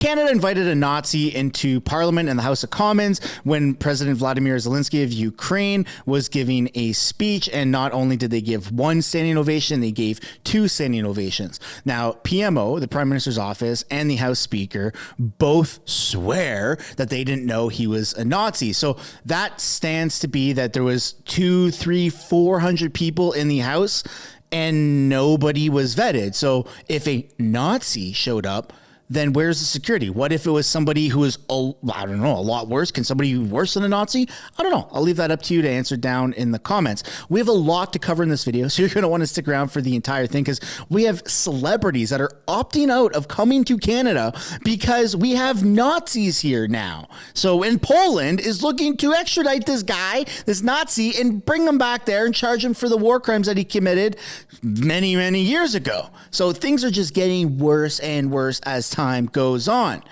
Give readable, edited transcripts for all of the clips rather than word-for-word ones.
Canada invited a Nazi into Parliament and the House of Commons when President Vladimir Zelensky of Ukraine was giving a speech. And not only did they give one standing ovation, they gave two standing ovations. Now, PMO, the Prime Minister's office, and the House Speaker both swear that they didn't know he was a Nazi. So that stands to be that there was 200, 300, 400 people in the House and nobody was vetted. So if a Nazi showed up, then where's the security? What if it was somebody who was, I don't know, a lot worse? Can somebody be worse than a Nazi? I don't know. I'll leave that up to you to answer down in the comments. We have a lot to cover in this video, so you're going to want to stick around for the entire thing because we have celebrities that are opting out of coming to Canada because we have Nazis here now. So, and Poland is looking to extradite this guy, this Nazi, and bring him back there and charge him for the war crimes that he committed many, many years ago. So things are just getting worse and worse as time goes on.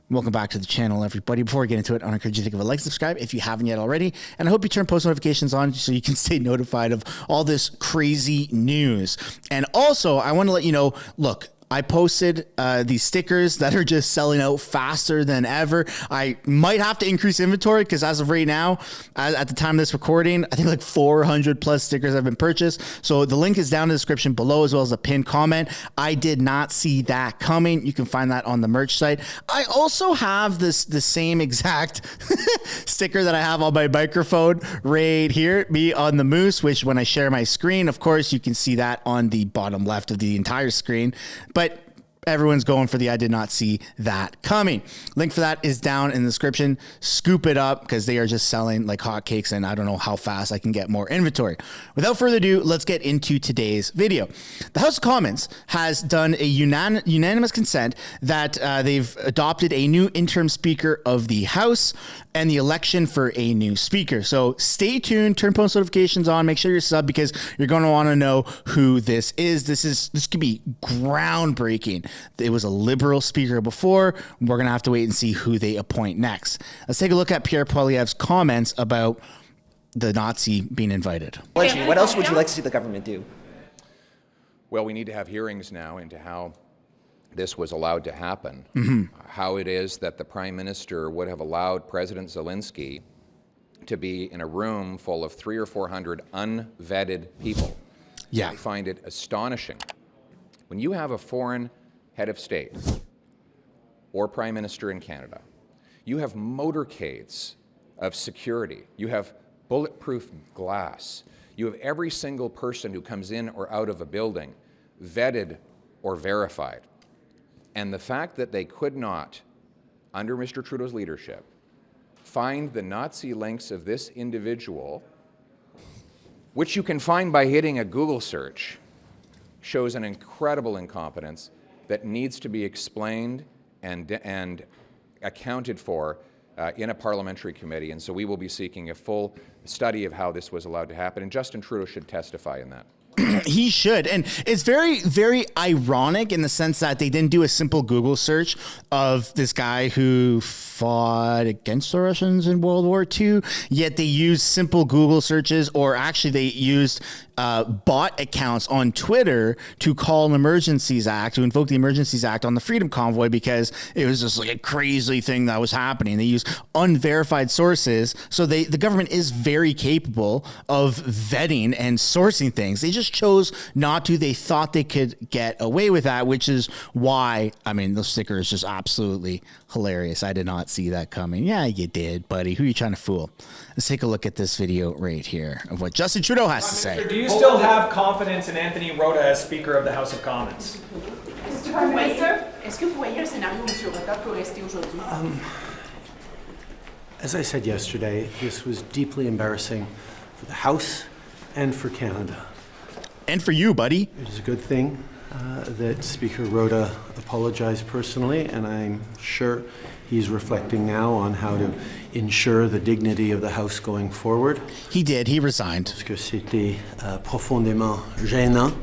Welcome back to the channel, everybody. Before we get into it, I want to encourage you to give a like, subscribe if you haven't yet already, and I hope you turn post notifications on so you can stay notified of all this crazy news. And also, I want to let you know, look, I posted these stickers that are just selling out faster than ever. I might have to increase inventory because as of right now, at the time of this recording, I think like 400 plus stickers have been purchased. So the link is down in the description below as well as a pinned comment. I did not see that coming. You can find that on the merch site. I also have the same exact sticker that I have on my microphone right here, me on the moose, which when I share my screen, of course, you can see that on the bottom left of the entire screen. But everyone's going for the I did not see that coming. Link for that is down in the description. Scoop it up because they are just selling like hotcakes and I don't know how fast I can get more inventory. Without further ado, let's get into today's video. The House of Commons has done a unanimous consent that they've adopted a new interim speaker of the House and the election for a new speaker. So stay tuned, turn post notifications on, make sure you're subbed because you're going to want to know who this is. This could be groundbreaking. It was a Liberal speaker before. We're going to have to wait and see who they appoint next. Let's take a look at Pierre Poilievre's comments about the Nazi being invited. What else would you like to see the government do? Well, we need to have hearings now into how this was allowed to happen. How it is that the Prime Minister would have allowed President Zelensky to be in a room full of 300 or 400 unvetted people. Yeah. I find it astonishing. When you have a foreign head of state or Prime Minister in Canada, you have motorcades of security, you have bulletproof glass, you have every single person who comes in or out of a building vetted or verified. And the fact that they could not, under Mr. Trudeau's leadership, find the Nazi links of this individual, which you can find by hitting a Google search, shows an incredible incompetence that needs to be explained and accounted for in a parliamentary committee. And so we will be seeking a full study of how this was allowed to happen. And Justin Trudeau should testify in that. He should. And it's very, very ironic in the sense that they didn't do a simple Google search of this guy who fought against the Russians in World War II, yet they used simple Google searches, or actually they used bot accounts on Twitter to call an Emergencies Act, to invoke the Emergencies Act on the Freedom Convoy because it was just like a crazy thing that was happening. They used unverified sources. So the government is very capable of vetting and sourcing things. They just chose not to. They thought they could get away with that, which is why, I mean, the sticker is just absolutely hilarious. I did not see that coming. Yeah, you did, buddy. Who are you trying to fool? Let's take a look at this video right here of what Justin Trudeau has to say. Do you still have confidence in Anthony Rota as Speaker of the House of Commons? As I said yesterday, this was deeply embarrassing for the House and for Canada. And for you, buddy. It is a good thing that Speaker Rota apologized personally, and I'm sure he's reflecting now on how to ensure the dignity of the House going forward. He did. He resigned. Parce que c'était profondément gênant.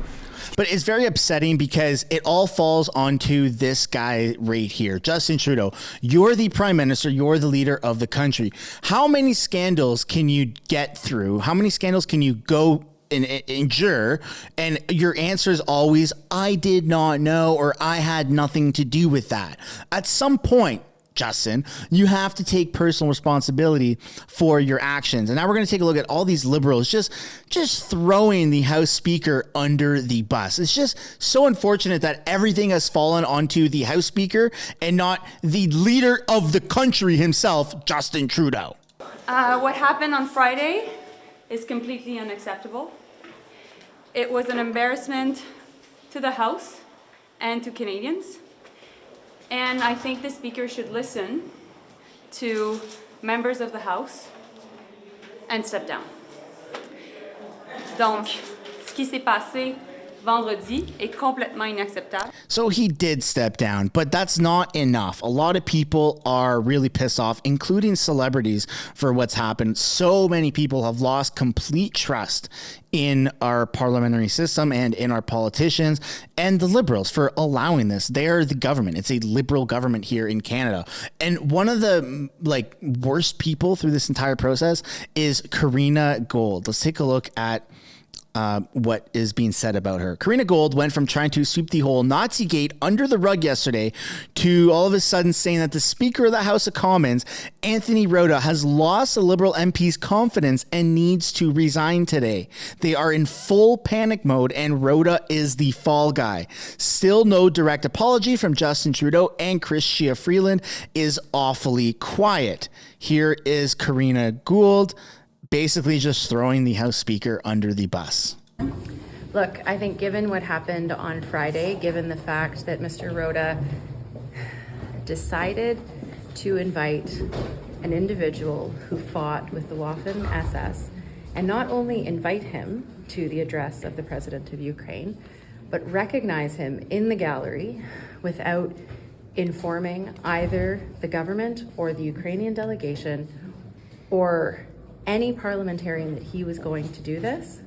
But it's very upsetting because it all falls onto this guy right here, Justin Trudeau. You're the Prime Minister. You're the leader of the country. How many scandals can you get through? How many scandals can you go endure. And your answer is always, I did not know, or I had nothing to do with that. At some point, Justin, you have to take personal responsibility for your actions. And now we're going to take a look at all these liberals just throwing the House Speaker under the bus. It's just so unfortunate that everything has fallen onto the House Speaker and not the leader of the country himself, Justin Trudeau. What happened on Friday is completely unacceptable. It was an embarrassment to the House and to Canadians. And I think the Speaker should listen to members of the House and step down. Donc, ce qui s'est passé vendredi est complètement inacceptable. So he did step down, but that's not enough. A lot of people are really pissed off, including celebrities, for what's happened. So many people have lost complete trust in our parliamentary system and in our politicians and the Liberals for allowing this. They're the government. It's a Liberal government here in Canada. And one of the worst people through this entire process is Karina Gould. Let's take a look at what is being said about her. Karina Gould went from trying to sweep the whole Nazi gate under the rug yesterday to all of a sudden saying that the Speaker of the House of Commons, Anthony Rota, has lost the Liberal MP's confidence and needs to resign today. They are in full panic mode and Rota is the fall guy. Still no direct apology from Justin Trudeau, and Chrystia Freeland is awfully quiet. Here is Karina Gould basically just throwing the House Speaker under the bus. Look, I think given what happened on Friday, given the fact that Mr. Rota decided to invite an individual who fought with the Waffen SS, and not only invite him to the address of the President of Ukraine, but recognize him in the gallery without informing either the government or the Ukrainian delegation or any parliamentarian that he was going to do this,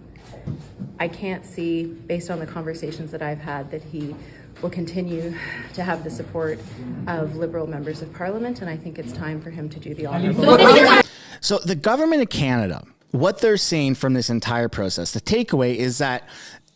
I can't see, based on the conversations that I've had, that he will continue to have the support of Liberal members of Parliament, and I think it's time for him to do the honorable. So the government of Canada, what they're saying from this entire process, the takeaway is that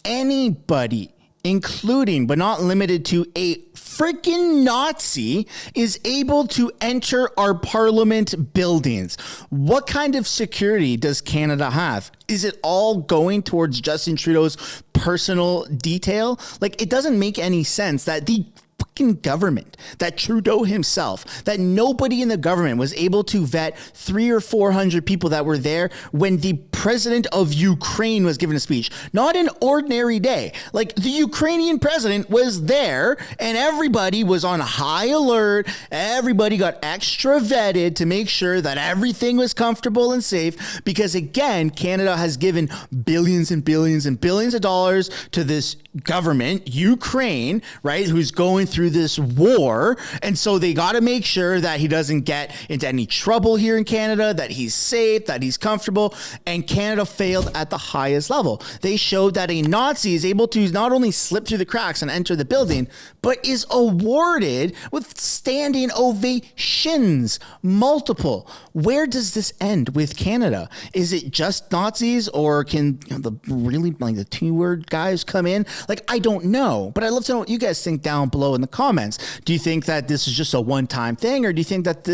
anybody, including but not limited to a freaking Nazi, is able to enter our parliament buildings. What kind of security does Canada have? Is it all going towards Justin Trudeau's personal detail? It doesn't make any sense that the fucking government, that Trudeau himself, that nobody in the government was able to vet 300 or 400 people that were there when the president of Ukraine was giving a speech. Not an ordinary day. The Ukrainian president was there and everybody was on high alert. Everybody got extra vetted to make sure that everything was comfortable and safe, because again, Canada has given billions and billions and billions of dollars to this government, Ukraine, right, who's going through this war. And so they got to make sure that he doesn't get into any trouble here in Canada, that he's safe, that he's comfortable. And Canada failed at the highest level. They showed that a Nazi is able to not only slip through the cracks and enter the building, but is awarded with standing ovations, multiple. Where does this end with Canada? Is it just Nazis, or can the really the two-word guys come in? I don't know, but I'd love to know what you guys think down below in the comments. Do you think that this is just a one-time thing, or do you think that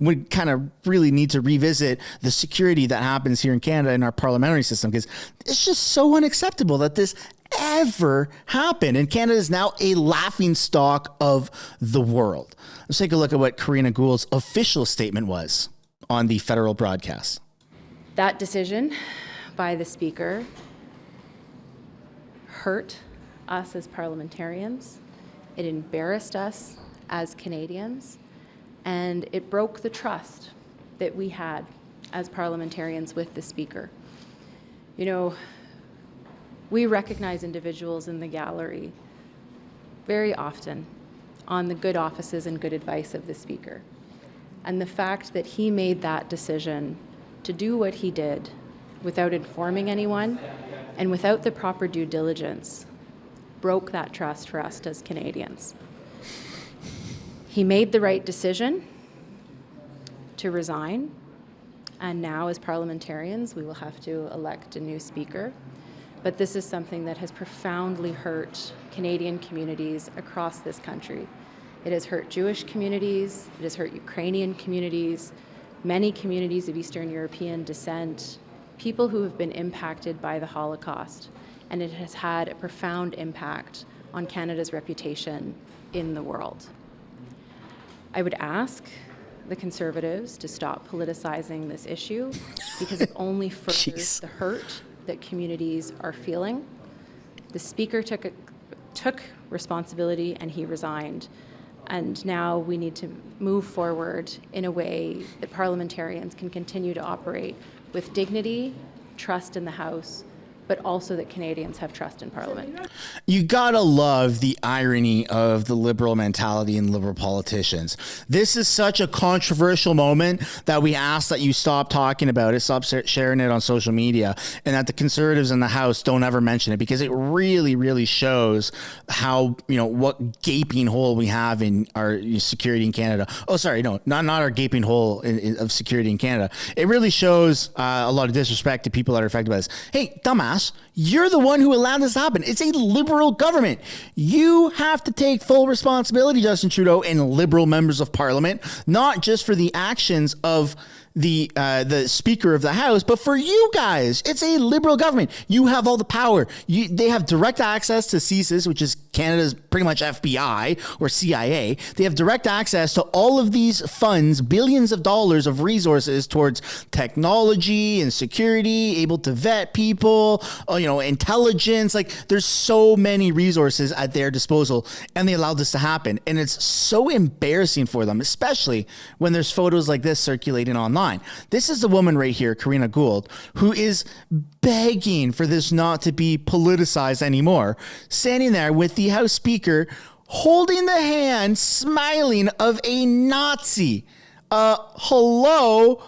we kind of really need to revisit the security that happens here in Canada in our parliamentary system? Because it's just so unacceptable that this ever happened, and Canada is now a laughingstock of the world. Let's take a look at what Karina Gould's official statement was on the federal broadcast. That decision by the Speaker hurt us as parliamentarians. It embarrassed us as Canadians, and it broke the trust that we had as parliamentarians with the Speaker. We recognize individuals in the gallery very often on the good offices and good advice of the Speaker. And the fact that he made that decision to do what he did without informing anyone and without the proper due diligence broke that trust for us as Canadians. He made the right decision to resign, And now, as parliamentarians, we will have to elect a new speaker. But this is something that has profoundly hurt Canadian communities across this country. It has hurt Jewish communities, it has hurt Ukrainian communities, many communities of Eastern European descent, people who have been impacted by the Holocaust. And it has had a profound impact on Canada's reputation in the world. I would ask the Conservatives to stop politicizing this issue because it only furthers the hurt that communities are feeling. The Speaker took responsibility and he resigned. And now we need to move forward in a way that parliamentarians can continue to operate with dignity, trust in the House, but also that Canadians have trust in Parliament. You gotta love the irony of the liberal mentality and liberal politicians. This is such a controversial moment that we ask that you stop talking about it, stop sharing it on social media, and that the Conservatives in the House don't ever mention it, because it really, really shows how, what gaping hole we have in our security in Canada. Oh, sorry, no, not our gaping hole of security in Canada. It really shows a lot of disrespect to people that are affected by this. Hey, dumbass, you're the one who allowed this to happen. It's a liberal government. You have to take full responsibility, Justin Trudeau and liberal members of Parliament, not just for the actions of the Speaker of the House, but for you guys. It's a liberal government. You have all the power. They have direct access to CSIS, which is Canada's pretty much FBI or CIA. They have direct access to all of these funds, billions of dollars of resources towards technology and security, able to vet people, intelligence. Like, there's so many resources at their disposal, and they allowed this to happen. And it's so embarrassing for them, especially when there's photos like this circulating online. This is the woman right here, Karina Gould, who is begging for this not to be politicized anymore, standing there with the House Speaker holding the hand, smiling, of a Nazi. Hello?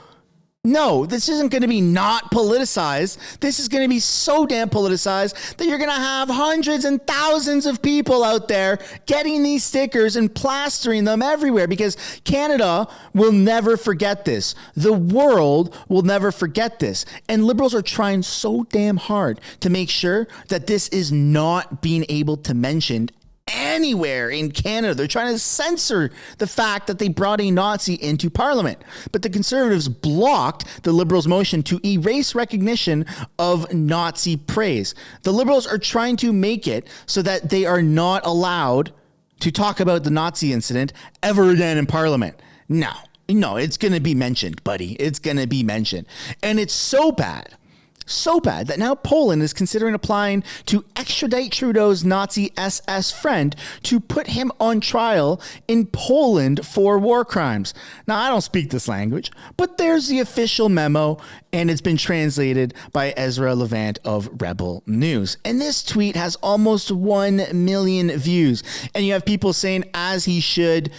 No, this isn't going to be not politicized. This is going to be so damn politicized that you're going to have hundreds and thousands of people out there getting these stickers and plastering them everywhere, because Canada will never forget this. The world will never forget this. And liberals are trying so damn hard to make sure that this is not being able to mention anywhere in Canada. They're trying to censor the fact that they brought a Nazi into Parliament. But the Conservatives blocked the Liberals' motion to erase recognition of Nazi praise. The Liberals are trying to make it so that they are not allowed to talk about the Nazi incident ever again in Parliament. No, it's going to be mentioned, buddy. It's going to be mentioned. And it's so bad that now Poland is considering applying to extradite Trudeau's Nazi SS friend to put him on trial in Poland for war crimes. Now, I don't speak this language, but there's the official memo, and it's been translated by Ezra Levant of Rebel News. And this tweet has almost 1 million views. And you have people saying, as he should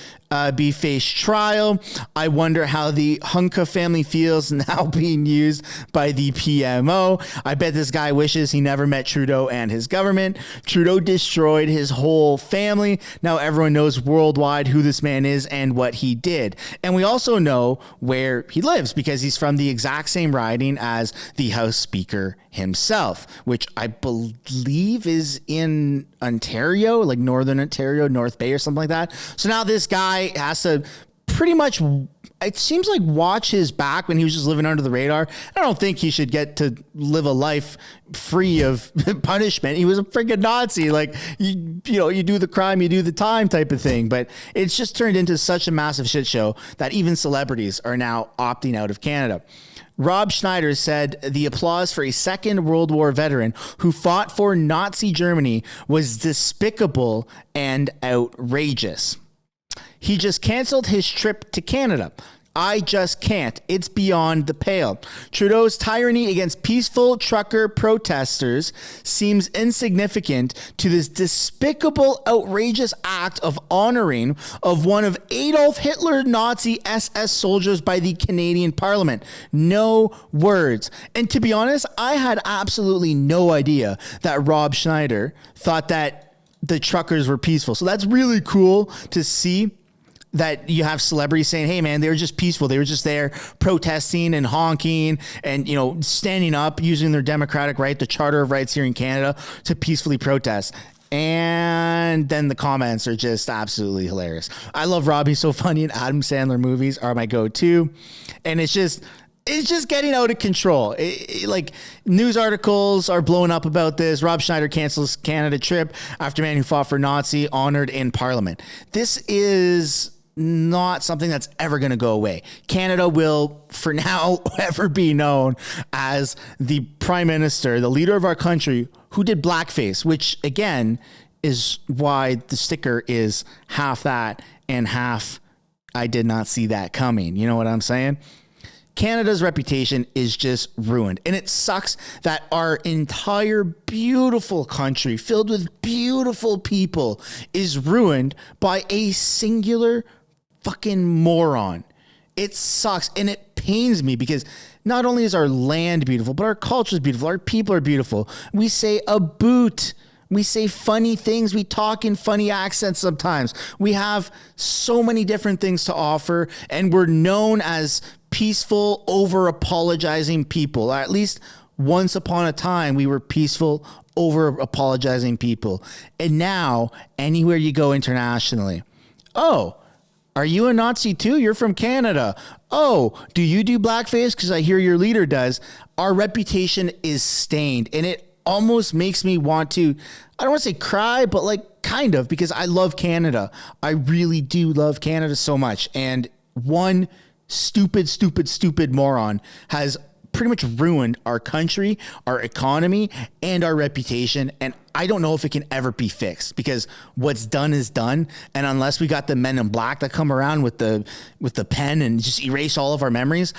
be faced trial. I wonder how the Hunka family feels now being used by the PMO. I bet this guy wishes he never met Trudeau and his government. Trudeau destroyed his whole family. Now everyone knows worldwide who this man is and what he did. And we also know where he lives, because he's from the exact same riding as the House Speaker himself, which I believe is in Ontario, like Northern Ontario, North Bay or something like that. So now this guy has to pretty much, it seems like, watch his back when he was just living under the radar. I don't think he should get to live a life free of punishment. He was a freaking Nazi. Like, you do the crime, you do the time type of thing. But it's just turned into such a massive shit show that even celebrities are now opting out of Canada. Rob Schneider said the applause for a Second World War veteran who fought for Nazi Germany was despicable and outrageous. He just canceled his trip to Canada. I just can't. It's beyond the pale. Trudeau's tyranny against peaceful trucker protesters seems insignificant to this despicable, outrageous act of honoring of one of Adolf Hitler Nazi SS soldiers by the Canadian Parliament. No words. And to be honest, I had absolutely no idea that Rob Schneider thought that the truckers were peaceful. So that's really cool to see that you have celebrities saying, hey man, they were just peaceful. They were just there protesting and honking and, you know, standing up, using their democratic right, the Charter of Rights here in Canada, to peacefully protest. And then the comments are just absolutely hilarious. I love Rob. He's so funny, and Adam Sandler movies are my go-to. And it's just getting out of control. Like, news articles are blowing up about this. Rob Schneider cancels Canada trip after man who fought for Nazi honored in Parliament. This is not something that's ever going to go away. Canada will, for now, ever be known as the prime minister, the leader of our country, who did blackface, which, again, is why the sticker is half that and half I did not see that coming. You know what I'm saying? Canada's reputation is just ruined. And it sucks that our entire beautiful country filled with beautiful people is ruined by a singular fucking moron. It sucks. And it pains me because not only is our land beautiful, but our culture is beautiful. Our people are beautiful. We say a boot. We say funny things. We talk in funny accents sometimes. We have so many different things to offer, and we're known as peaceful, over-apologizing people. At least once upon a time, we were peaceful, over-apologizing people. And now, anywhere you go internationally, oh, are you a Nazi too? You're from Canada. Oh, do you do blackface? Because I hear your leader does. Our reputation is stained, and it almost makes me want to, I don't want to say cry, but like kind of, because I love Canada. I really do love Canada so much. And one stupid moron has pretty much ruined our country, our economy, and our reputation. And I don't know if it can ever be fixed, because what's done is done. And unless we got the men in black that come around with the pen and just erase all of our memories,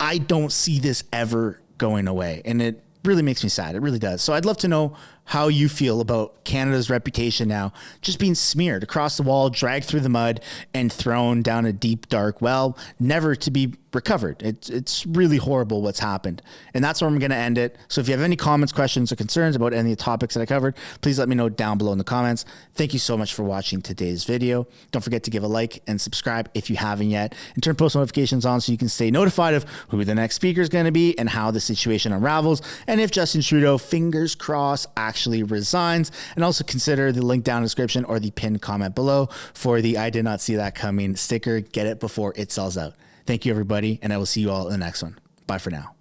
I don't see this ever going away. And it really makes me sad. It really does. So I'd love to know how you feel about Canada's reputation now just being smeared across the wall, dragged through the mud, and thrown down a deep, dark well, never to be recovered. It's really horrible what's happened. And that's where I'm going to end it. So if you have any comments, questions, or concerns about any of the topics that I covered, please let me know down below in the comments. Thank you so much for watching today's video. Don't forget to give a like and subscribe if you haven't yet, and turn post notifications on so you can stay notified of who the next speaker is going to be and how the situation unravels, and if Justin Trudeau, fingers crossed, actually resigns. And also consider the link down in the description or the pinned comment below for the I did not see that coming sticker. Get it before it sells out. Thank you, everybody, and I will see you all in the next one. Bye for now.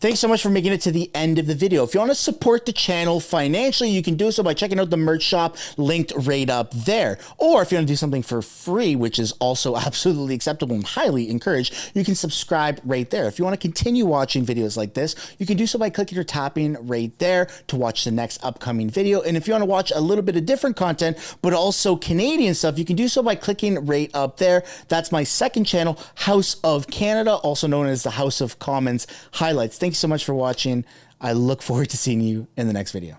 Thanks so much for making it to the end of the video. If you want to support the channel financially, you can do so by checking out the merch shop linked right up there. Or if you want to do something for free, which is also absolutely acceptable and highly encouraged, you can subscribe right there. If you want to continue watching videos like this, you can do so by clicking or tapping right there to watch the next upcoming video. And if you want to watch a little bit of different content, but also Canadian stuff, you can do so by clicking right up there. That's my second channel, House of Canada, also known as the House of Commons Highlights. Thank you so much for watching. I look forward to seeing you in the next video.